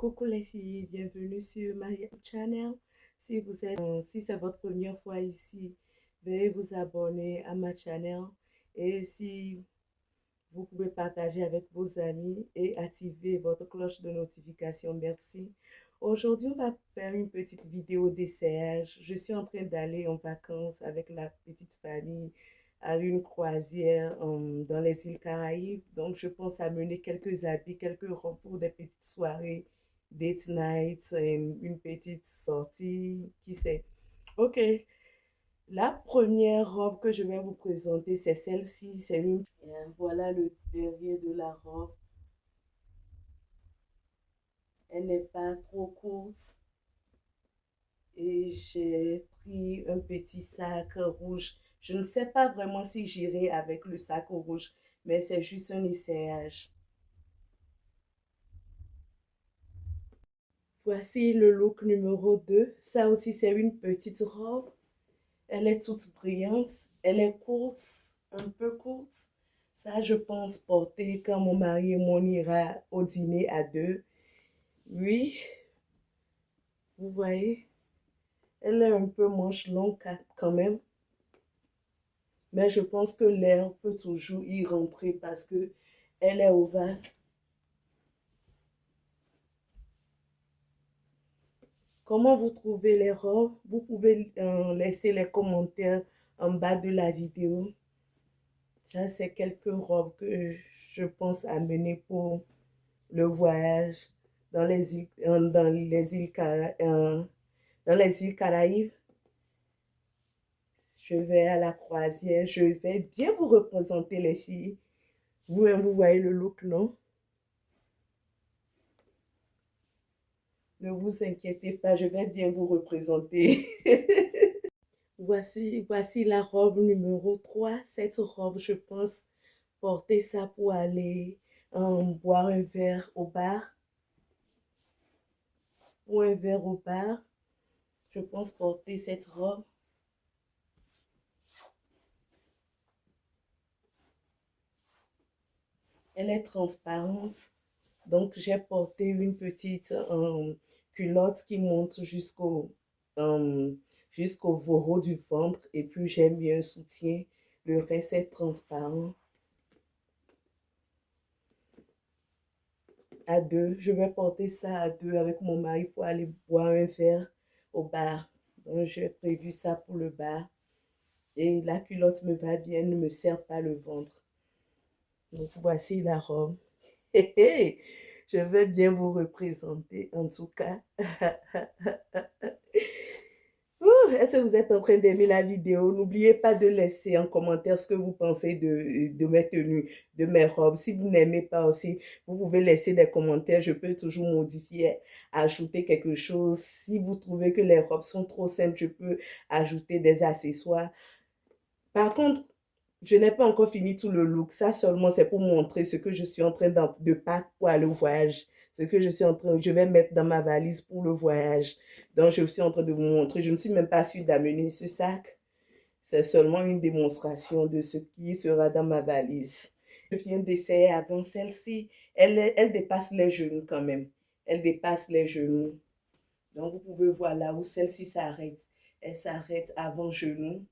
Coucou les filles, bienvenue sur ma channel. Si c'est votre première fois ici, veuillez vous abonner à ma channel. Et si vous pouvez partager avec vos amis et activer votre cloche de notification, merci. Aujourd'hui, on va faire une petite vidéo d'essayage. Je suis en train d'aller en vacances avec la petite famille à une croisière dans les îles Caraïbes. Donc, je pense amener quelques habits, quelques robes pour des petites soirées, date night, une petite sortie, qui sait. Ok, la première robe que je vais vous présenter, c'est celle-ci. Voilà le derrière de la robe. Elle n'est pas trop courte. Et j'ai pris un petit sac rouge. Je ne sais pas vraiment si j'irai avec le sac rouge, mais c'est juste un essayage. Voici le look numéro 2. Ça aussi, c'est une petite robe. Elle est toute brillante. Elle est courte, un peu courte. Ça, je pense porter quand mon mari et moi on ira au dîner à deux. Oui, vous voyez, elle est un peu manche longue quand même. Mais je pense que l'air peut toujours y rentrer parce que elle est ovale. Comment vous trouvez les robes? Vous pouvez laisser les commentaires en bas de la vidéo. Ça, c'est quelques robes que je pense amener pour le voyage dans les îles, dans les îles Caraïbes. Je vais à la croisière. Je vais bien vous représenter les filles. Vous-même, vous voyez le look, non? Ne vous inquiétez pas, je vais bien vous représenter. Voici la robe numéro 3. Cette robe, je pense porter ça pour aller boire un verre au bar. Ou un verre au bar. Je pense porter cette robe. Elle est transparente. Donc, j'ai porté une petite culotte qui monte euh, jusqu'au vorot du ventre. Et puis, j'ai mis un soutien. Le reste est transparent. À deux. Je vais porter ça à deux avec mon mari pour aller boire un verre au bar. Donc, j'ai prévu ça pour le bar. Et la culotte me va bien, ne me serre pas le ventre. Donc, voici la robe. Je vais bien vous représenter, en tout cas. Est-ce que vous êtes en train d'aimer la vidéo? N'oubliez pas de laisser en commentaire ce que vous pensez de mes tenues, de mes robes. Si vous n'aimez pas aussi, vous pouvez laisser des commentaires. Je peux toujours modifier, ajouter quelque chose. Si vous trouvez que les robes sont trop simples, je peux ajouter des accessoires. Par contre, je n'ai pas encore fini tout le look. Ça seulement, c'est pour montrer ce que je suis en train de pack pour aller au voyage. Ce que je vais mettre dans ma valise pour le voyage. Donc, je suis en train de vous montrer. Je ne suis même pas sûre d'amener ce sac. C'est seulement une démonstration de ce qui sera dans ma valise. Je viens d'essayer avant celle-ci. Elle dépasse les genoux quand même. Elle dépasse les genoux. Donc, vous pouvez voir là où celle-ci s'arrête. Elle s'arrête avant genou.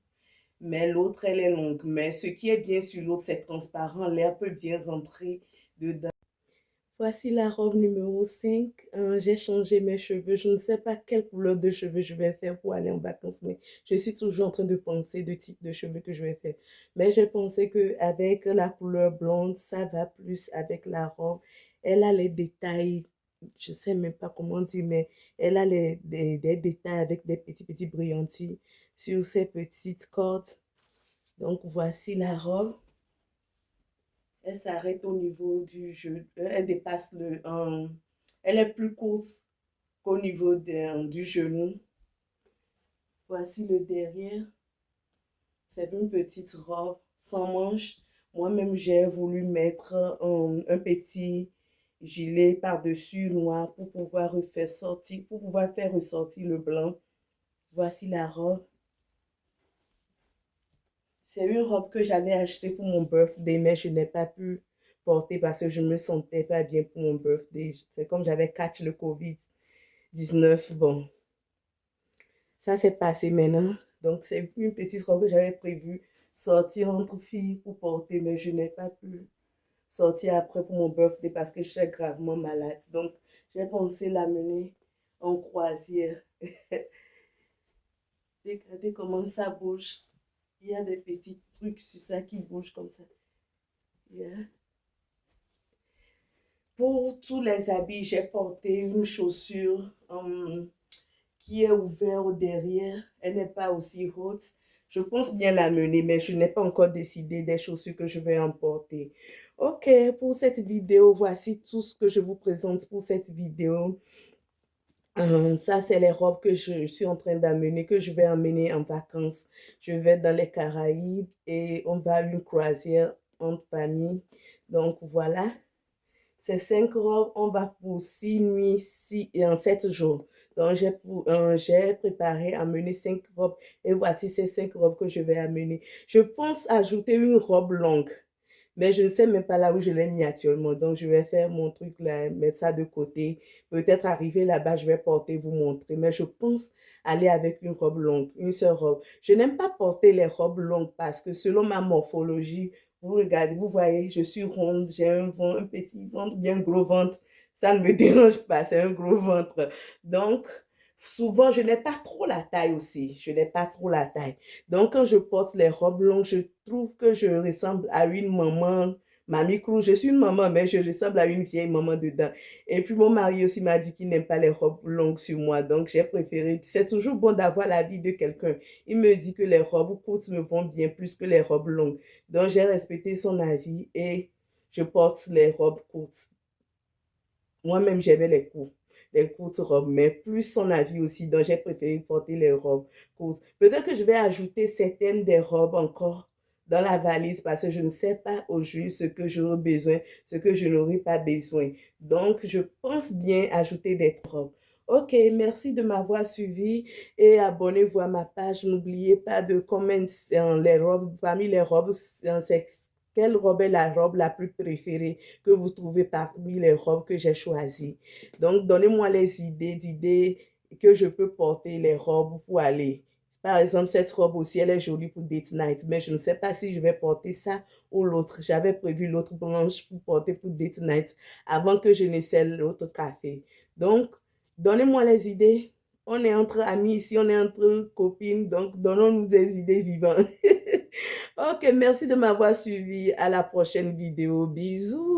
Mais l'autre, elle est longue. Mais ce qui est bien sur l'autre, c'est transparent. L'air peut bien rentrer dedans. Voici la robe numéro 5. J'ai changé mes cheveux. Je ne sais pas quelle couleur de cheveux je vais faire pour aller en vacances, mais je suis toujours en train de penser de type de cheveux que je vais faire. Mais j'ai pensé qu'avec la couleur blonde, ça va plus avec la robe. Elle a les détails, je ne sais même pas comment dire, mais elle a des détails avec des petits brillantis sur ses petites cordes. Donc, voici la robe. Elle s'arrête au niveau du genou. Elle dépasse elle est plus courte qu'au niveau du genou. Voici le derrière. C'est une petite robe sans manches. Moi-même, j'ai voulu mettre un petit gilet par-dessus noir pour pouvoir faire ressortir le blanc. Voici la robe. C'est une robe que j'avais achetée pour mon birthday, mais je n'ai pas pu porter parce que je ne me sentais pas bien pour mon birthday. C'est comme j'avais catch le COVID-19. Bon, ça s'est passé maintenant. Donc, c'est une petite robe que j'avais prévu sortir entre filles pour porter, mais je n'ai pas pu sortir après pour mon birthday parce que je suis gravement malade. Donc, j'ai pensé l'amener en croisière. Regardez comment ça bouge. Il y a des petits trucs sur ça qui bougent comme ça. Yeah. Pour tous les habits, j'ai porté une chaussure qui est ouverte au derrière. Elle n'est pas aussi haute. Je pense bien la mener, mais je n'ai pas encore décidé des chaussures que je vais emporter. Ok, pour cette vidéo, voici tout ce que je vous présente pour cette vidéo. Ça, c'est les robes que je suis en train d'amener, que je vais emmener en vacances. Je vais dans les Caraïbes et on va à une croisière en famille. Donc, voilà. Ces 5 robes, on va pour 6 nuits et en 7 jours. Donc, j'ai préparé à amener 5 robes et voici ces 5 robes que je vais amener. Je pense ajouter une robe longue, mais je ne sais même pas là où je l'ai mis actuellement. Donc, je vais faire mon truc là, mettre ça de côté. Peut-être arriver là-bas, je vais porter, vous montrer. Mais je pense aller avec une robe longue, une seule robe. Je n'aime pas porter les robes longues parce que selon ma morphologie, vous regardez, vous voyez, je suis ronde, j'ai un petit ventre, bien gros ventre. Ça ne me dérange pas, c'est un gros ventre. Donc, souvent, je n'ai pas trop la taille aussi. Je n'ai pas trop la taille. Donc, quand je porte les robes longues, je trouve que je ressemble à une maman, mamie Cruz. Je suis une maman, mais je ressemble à une vieille maman dedans. Et puis, mon mari aussi m'a dit qu'il n'aime pas les robes longues sur moi. Donc, j'ai préféré. C'est toujours bon d'avoir l'avis de quelqu'un. Il me dit que les robes courtes me vont bien plus que les robes longues. Donc, j'ai respecté son avis et je porte les robes courtes. Moi-même, j'aimais les courtes robes, mais plus son avis aussi. Donc, j'ai préféré porter les robes courtes. Peut-être que je vais ajouter certaines des robes encore dans la valise parce que je ne sais pas au juste ce que j'aurai besoin, ce que je n'aurai pas besoin. Donc, je pense bien ajouter des robes. Ok, merci de m'avoir suivi et abonnez-vous à ma page. N'oubliez pas de commenter les robes, parmi les robes, quelle robe est la robe la plus préférée que vous trouvez parmi les robes que j'ai choisies. Donc, donnez-moi les d'idées que je peux porter les robes pour aller. Par exemple, cette robe aussi, elle est jolie pour date night, mais je ne sais pas si je vais porter ça ou l'autre. J'avais prévu l'autre blanche pour porter pour date night avant que je n'essaie l'autre café. Donc, donnez-moi les idées. On est entre amis ici, on est entre copines, donc donnons-nous des idées vivantes. Ok, merci de m'avoir suivi. À la prochaine vidéo. Bisous.